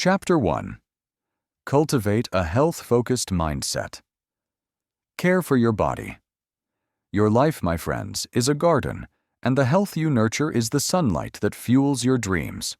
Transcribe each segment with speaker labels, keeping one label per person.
Speaker 1: Chapter 1. Cultivate a health-focused mindset. Care for your body. Your life, my friends, is a garden, and the health you nurture is the sunlight that fuels your dreams.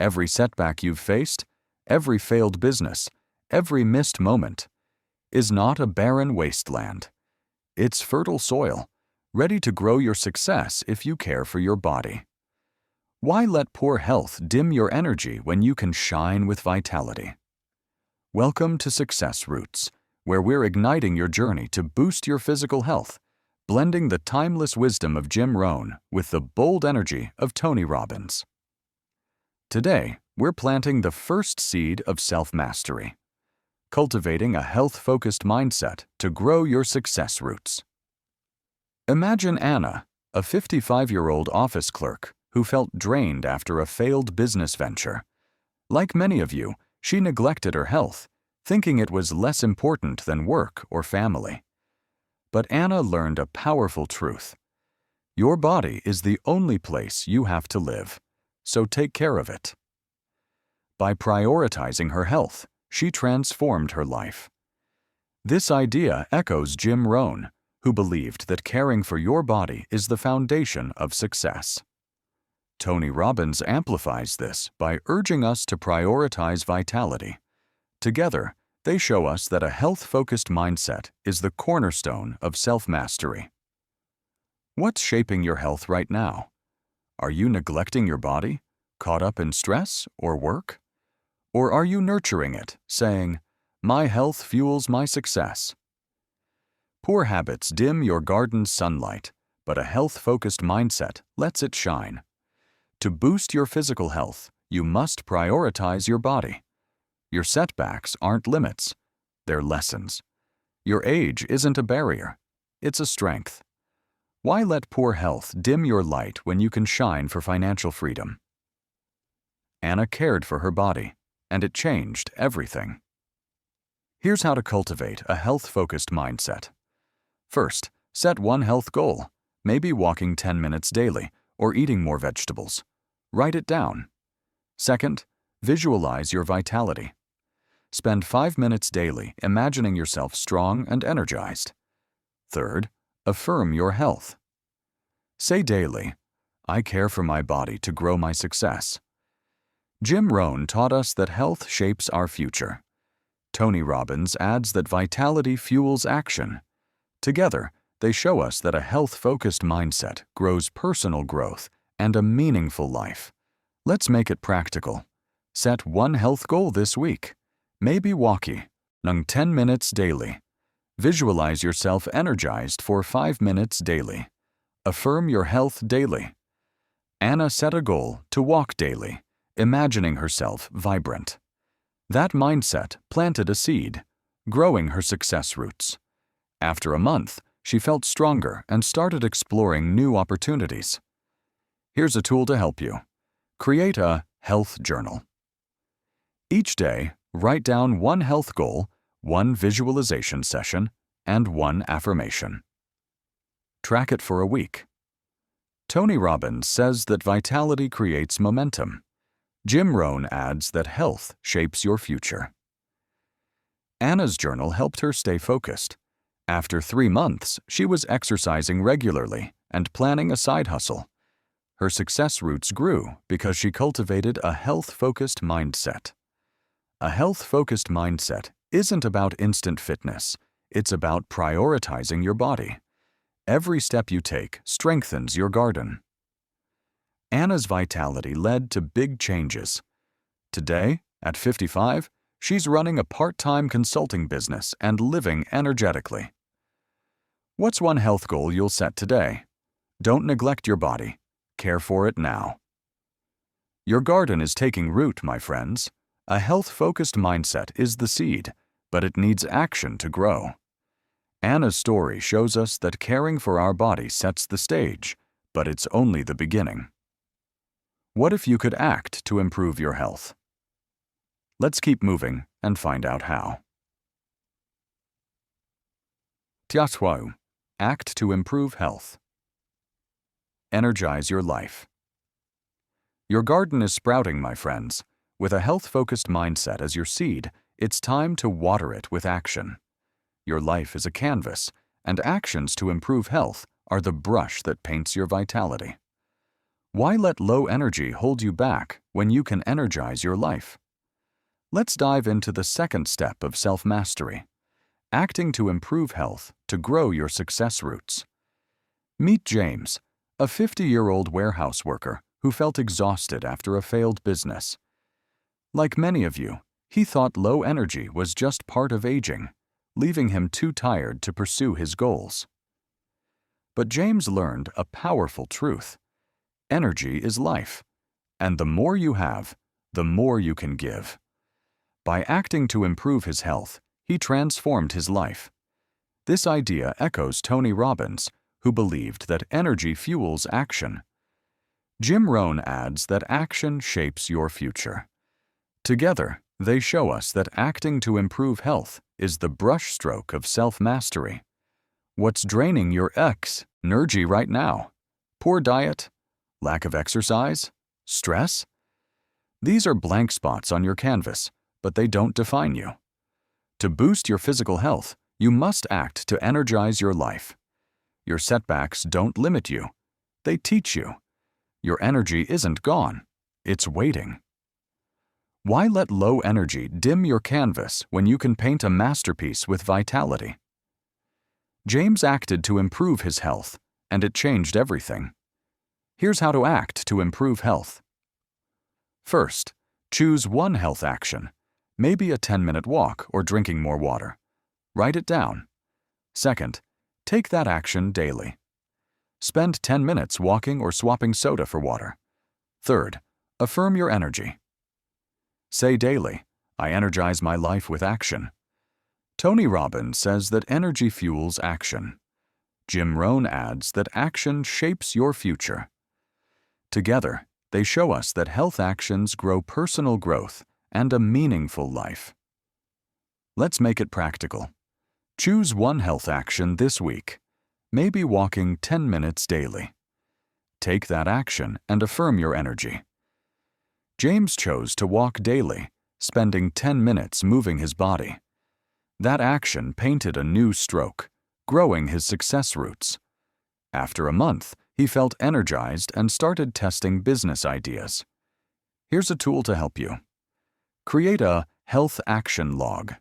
Speaker 1: Every setback you've faced, every failed business, every missed moment, is not a barren wasteland. It's fertile soil, ready to grow your success if you care for your body. Why let poor health dim your energy when you can shine with vitality? Welcome to Success Roots, where we're igniting your journey to boost your physical health, blending the timeless wisdom of Jim Rohn with the bold energy of Tony Robbins. Today, we're planting the first seed of self-mastery, cultivating a health-focused mindset to grow your success roots. Imagine Anna, a 55-year-old office clerk who felt drained after a failed business venture. Like many of you, she neglected her health, thinking it was less important than work or family. But Anna learned a powerful truth. Your body is the only place you have to live, so take care of it. By prioritizing her health, she transformed her life. This idea echoes Jim Rohn, who believed that caring for your body is the foundation of success. Tony Robbins amplifies this by urging us to prioritize vitality. Together, they show us that a health-focused mindset is the cornerstone of self-mastery. What's shaping your health right now? Are you neglecting your body, caught up in stress or work? Or are you nurturing it, saying, "My health fuels my success"? Poor habits dim your garden's sunlight, but a health-focused mindset lets it shine. To boost your physical health, you must prioritize your body. Your setbacks aren't limits, they're lessons. Your age isn't a barrier, it's a strength. Why let poor health dim your light when you can shine for financial freedom? Anna cared for her body, and it changed everything. Here's how to cultivate a health-focused mindset. First, set one health goal, maybe walking 10 minutes daily or eating more vegetables. Write it down. Second, visualize your vitality. Spend 5 minutes daily imagining yourself strong and energized. Third, affirm your health. Say daily, "I care for my body to grow my success." Jim Rohn taught us that health shapes our future. Tony Robbins adds that vitality fuels action. Together, they show us that a health-focused mindset grows personal growth and a meaningful life. Let's make it practical. Set one health goal this week. Maybe walking 10 minutes daily. Visualize yourself energized for 5 minutes daily. Affirm your health daily. Anna set a goal to walk daily, imagining herself vibrant. That mindset planted a seed, growing her success roots. After a month, she felt stronger and started exploring new opportunities. Here's a tool to help you. Create a health journal. Each day, write down one health goal, one visualization session, and one affirmation. Track it for a week. Tony Robbins says that vitality creates momentum. Jim Rohn adds that health shapes your future. Anna's journal helped her stay focused. After 3 months, she was exercising regularly and planning a side hustle. Her success roots grew because she cultivated a health-focused mindset. A health-focused mindset isn't about instant fitness. It's about prioritizing your body. Every step you take strengthens your garden. Anna's vitality led to big changes. Today, at 55, she's running a part-time consulting business and living energetically. What's one health goal you'll set today? Don't neglect your body. Care for it now. Your garden is taking root, my friends. A health-focused mindset is the seed, but it needs action to grow. Anna's story shows us that caring for our body sets the stage, but it's only the beginning. What if you could act to improve your health? Let's keep moving and find out how. Tiatwau, act to improve health. Energize your life. Your garden is sprouting, my friends. With a health-focused mindset as your seed, it's time to water it with action. Your life is a canvas, and actions to improve health are the brush that paints your vitality. Why let low energy hold you back when you can energize your life? Let's dive into the second step of self-mastery, acting to improve health to grow your success roots. Meet James, a 50-year-old warehouse worker who felt exhausted after a failed business. Like many of you, he thought low energy was just part of aging, leaving him too tired to pursue his goals. But James learned a powerful truth. Energy is life, and the more you have, the more you can give. By acting to improve his health, he transformed his life. This idea echoes Tony Robbins, who believed that energy fuels action. Jim Rohn adds that action shapes your future. Together, they show us that acting to improve health is the brushstroke of self-mastery. What's draining your energy right now? Poor diet? Lack of exercise? Stress? These are blank spots on your canvas, but they don't define you. To boost your physical health, you must act to energize your life. Your setbacks don't limit you. They teach you. Your energy isn't gone. It's waiting. Why let low energy dim your canvas when you can paint a masterpiece with vitality? James acted to improve his health, and it changed everything. Here's how to act to improve health. First, choose one health action, maybe a 10-minute walk or drinking more water. Write it down. Second, take that action daily. Spend 10 minutes walking or swapping soda for water. Third, affirm your energy. Say daily, I energize my life with action. Tony Robbins says that energy fuels action. Jim Rohn adds that action shapes your future. Together, they show us that health actions grow personal growth and a meaningful life. Let's make it practical. Choose one health action this week, maybe walking 10 minutes daily. Take that action and affirm your energy. James chose to walk daily, spending 10 minutes moving his body. That action painted a new stroke, growing his success roots. After a month, he felt energized and started testing business ideas. Here's a tool to help you. Create a health action log.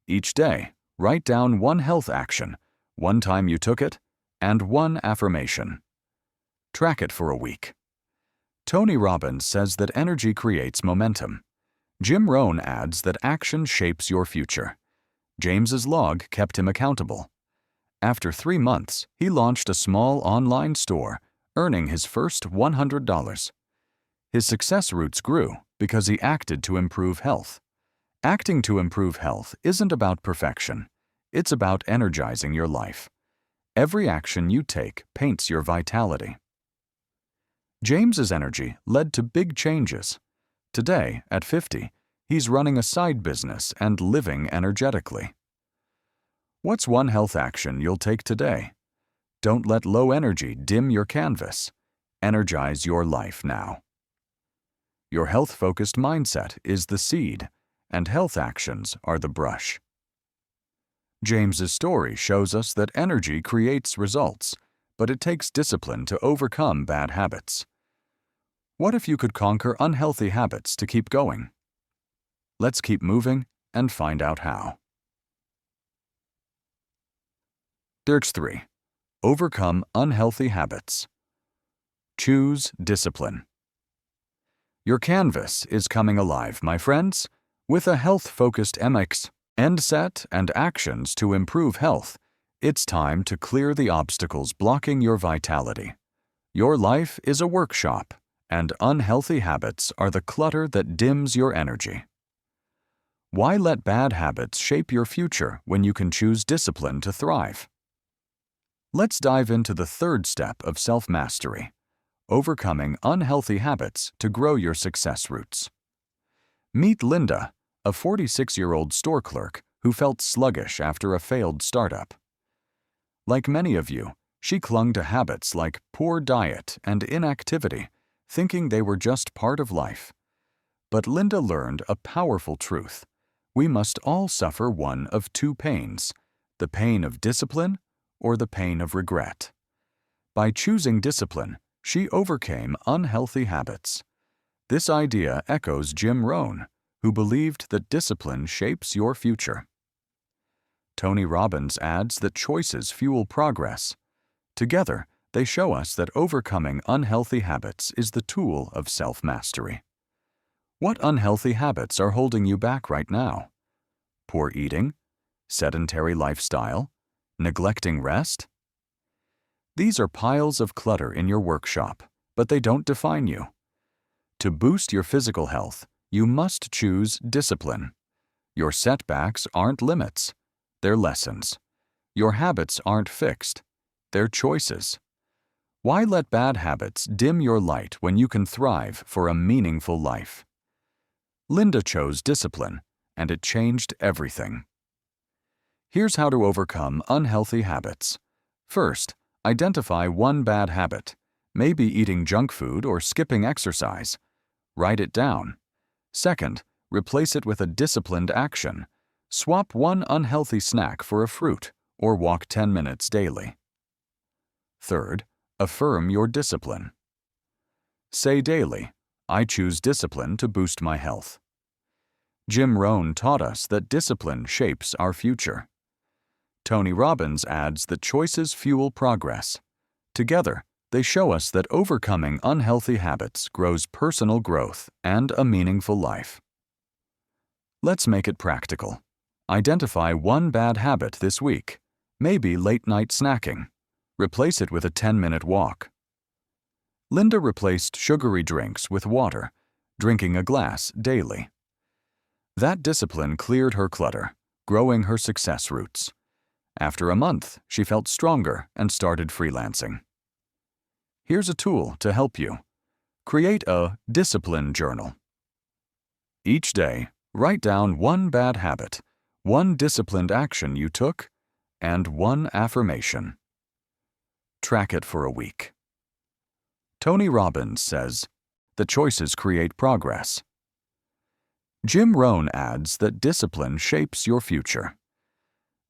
Speaker 1: Each day, write down one health action, one time you took it, and one affirmation. Track it for a week. Tony Robbins says that energy creates momentum. Jim Rohn adds that action shapes your future. James's log kept him accountable. After 3 months, he launched a small online store, earning his first $100. His success roots grew because he acted to improve health. Acting to improve health isn't about perfection. It's about energizing your life. Every action you take paints your vitality. James's energy led to big changes. Today, at 50, he's running a side business and living energetically. What's one health action you'll take today? Don't let low energy dim your canvas. Energize your life now. Your health-focused mindset is the seed, and health actions are the brush. James's story shows us that energy creates results, but it takes discipline to overcome bad habits. What if you could conquer unhealthy habits to keep going? Let's keep moving and find out how. Dirks 3. Overcome unhealthy habits. Choose discipline. Your canvas is coming alive, my friends. With a health-focused mindset and actions to improve health, it's time to clear the obstacles blocking your vitality. Your life is a workshop, and unhealthy habits are the clutter that dims your energy. Why let bad habits shape your future when you can choose discipline to thrive? Let's dive into the third step of self-mastery, overcoming unhealthy habits to grow your success roots. Meet Linda, a 46-year-old store clerk who felt sluggish after a failed startup. Like many of you, she clung to habits like poor diet and inactivity, thinking they were just part of life. But Linda learned a powerful truth. We must all suffer one of two pains, the pain of discipline or the pain of regret. By choosing discipline, she overcame unhealthy habits. This idea echoes Jim Rohn, who believed that discipline shapes your future. Tony Robbins adds that choices fuel progress. Together, they show us that overcoming unhealthy habits is the tool of self-mastery. What unhealthy habits are holding you back right now? Poor eating? Sedentary lifestyle? Neglecting rest? These are piles of clutter in your workshop, but they don't define you. To boost your physical health, you must choose discipline. Your setbacks aren't limits, they're lessons. Your habits aren't fixed, they're choices. Why let bad habits dim your light when you can thrive for a meaningful life? Linda chose discipline, and it changed everything. Here's how to overcome unhealthy habits. First, identify one bad habit, maybe eating junk food or skipping exercise. Write it down. Second, replace it with a disciplined action. Swap one unhealthy snack for a fruit or walk 10 minutes daily. Third, affirm your discipline. Say daily, I choose discipline to boost my health. Jim Rohn taught us that discipline shapes our future. Tony Robbins adds that choices fuel progress. Together, they show us that overcoming unhealthy habits grows personal growth and a meaningful life. Let's make it practical. Identify one bad habit this week, maybe late-night snacking. Replace it with a 10-minute walk. Linda replaced sugary drinks with water, drinking a glass daily. That discipline cleared her clutter, growing her success roots. After a month, she felt stronger and started freelancing. Here's a tool to help you. Create a discipline journal. Each day, write down one bad habit, one disciplined action you took, and one affirmation. Track it for a week. Tony Robbins says, "The choices create progress." Jim Rohn adds that discipline shapes your future.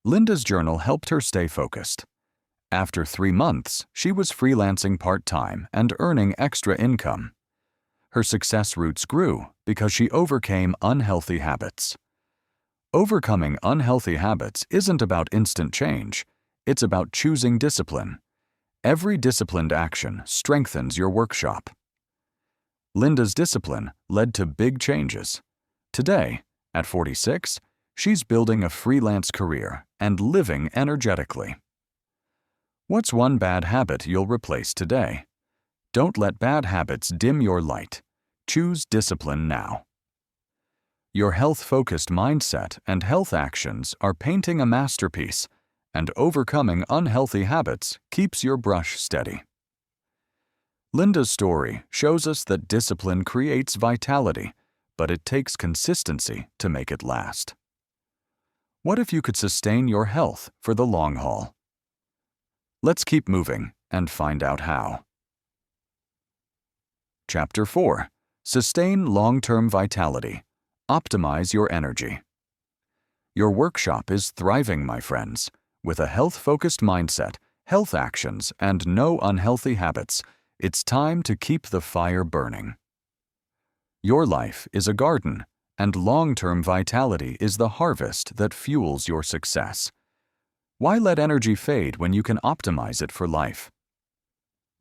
Speaker 1: Linda's journal helped her stay focused. After 3 months, she was freelancing part-time and earning extra income. Her success roots grew because she overcame unhealthy habits. Overcoming unhealthy habits isn't about instant change. It's about choosing discipline. Every disciplined action strengthens your workshop. Linda's discipline led to big changes. Today, at 46, she's building a freelance career and living energetically. What's one bad habit you'll replace today? Don't let bad habits dim your light. Choose discipline now. Your health-focused mindset and health actions are painting a masterpiece, and overcoming unhealthy habits keeps your brush steady. Linda's story shows us that discipline creates vitality, but it takes consistency to make it last. What if you could sustain your health for the long haul? Let's keep moving and find out how. Chapter 4. Sustain long-term vitality. Optimize your energy. Your workshop is thriving, my friends. With a health-focused mindset, health actions, and no unhealthy habits, it's time to keep the fire burning. Your life is a garden, and long-term vitality is the harvest that fuels your success. Why let energy fade when you can optimize it for life?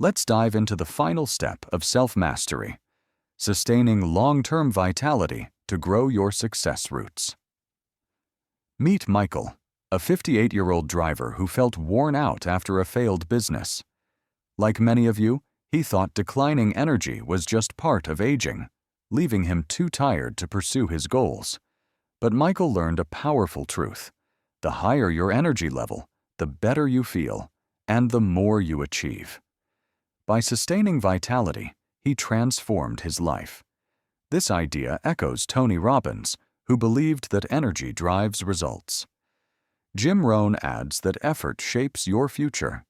Speaker 1: Let's dive into the final step of self-mastery, sustaining long-term vitality to grow your success roots. Meet Michael, a 58-year-old driver who felt worn out after a failed business. Like many of you, he thought declining energy was just part of aging, leaving him too tired to pursue his goals. But Michael learned a powerful truth. The higher your energy level, the better you feel, and the more you achieve. By sustaining vitality, he transformed his life. This idea echoes Tony Robbins, who believed that energy drives results. Jim Rohn adds that effort shapes your future.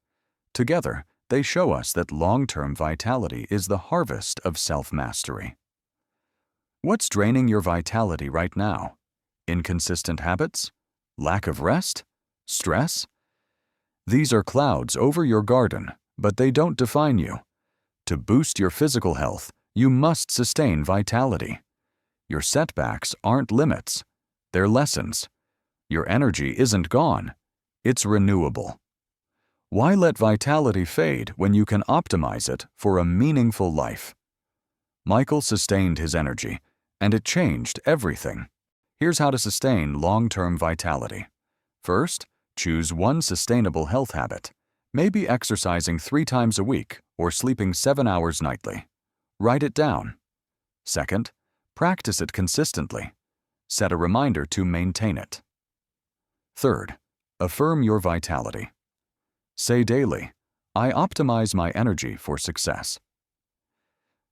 Speaker 1: Together, they show us that long-term vitality is the harvest of self-mastery. What's draining your vitality right now? Inconsistent habits? Lack of rest? Stress? These are clouds over your garden, but they don't define you. To boost your physical health, you must sustain vitality. Your setbacks aren't limits, they're lessons. Your energy isn't gone, it's renewable. Why let vitality fade when you can optimize it for a meaningful life? Michael sustained his energy, and it changed everything. Here's how to sustain long-term vitality. First, choose one sustainable health habit, maybe exercising 3 times a week or sleeping 7 hours nightly. Write it down. Second, practice it consistently. Set a reminder to maintain it. Third, affirm your vitality. Say daily, I optimize my energy for success.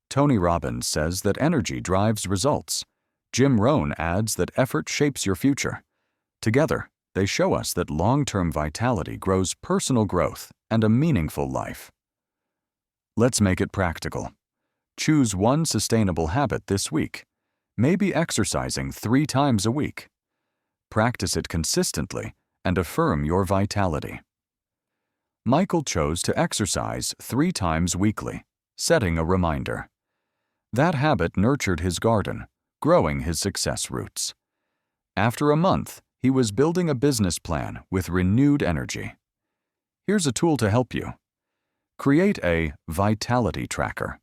Speaker 1: Tony Robbins says that energy drives results. Jim Rohn adds that effort shapes your future. Together, they show us that long-term vitality grows personal growth and a meaningful life. Let's make it practical. Choose one sustainable habit this week, maybe exercising 3 times a week. Practice it consistently and affirm your vitality. Michael chose to exercise 3 times weekly, setting a reminder. That habit nurtured his garden, growing his success roots. After a month, he was building a business plan with renewed energy. Here's a tool to help you. Create a vitality tracker.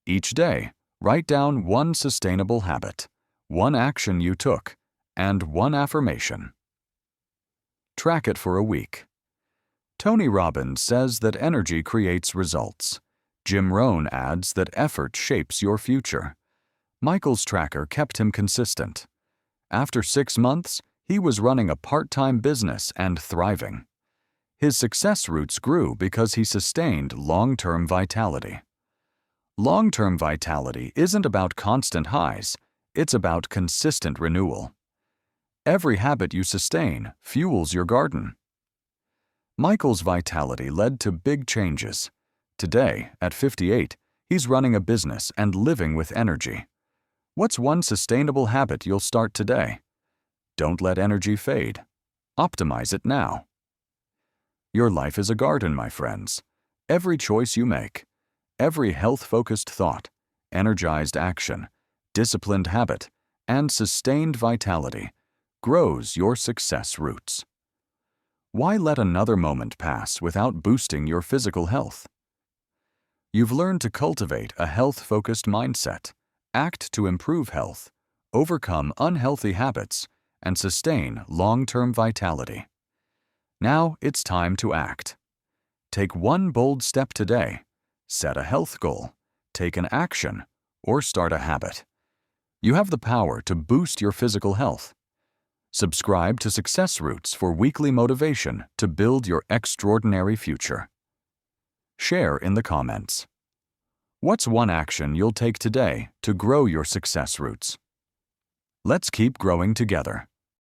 Speaker 1: Each day, write down one sustainable habit, one action you took, and one affirmation. Track it for a week. Tony Robbins says that energy creates results. Jim Rohn adds that effort shapes your future. Michael's tracker kept him consistent. After 6 months, he was running a part-time business and thriving. His success roots grew because he sustained long-term vitality. Long-term vitality isn't about constant highs, it's about consistent renewal. Every habit you sustain fuels your garden. Michael's vitality led to big changes. Today, at 58, he's running a business and living with energy. What's one sustainable habit you'll start today? Don't let energy fade. Optimize it now. Your life is a garden, my friends. Every choice you make, every health-focused thought, energized action, disciplined habit, and sustained vitality grows your success roots. Why let another moment pass without boosting your physical health? You've learned to cultivate a health-focused mindset, act to improve health, overcome unhealthy habits, and sustain long-term vitality. Now it's time to act. Take one bold step today. Set a health goal, take an action, or start a habit. You have the power to boost your physical health. Subscribe to Success Roots for weekly motivation to build your extraordinary future. Share in the comments. What's one action you'll take today to grow your success roots? Let's keep growing together.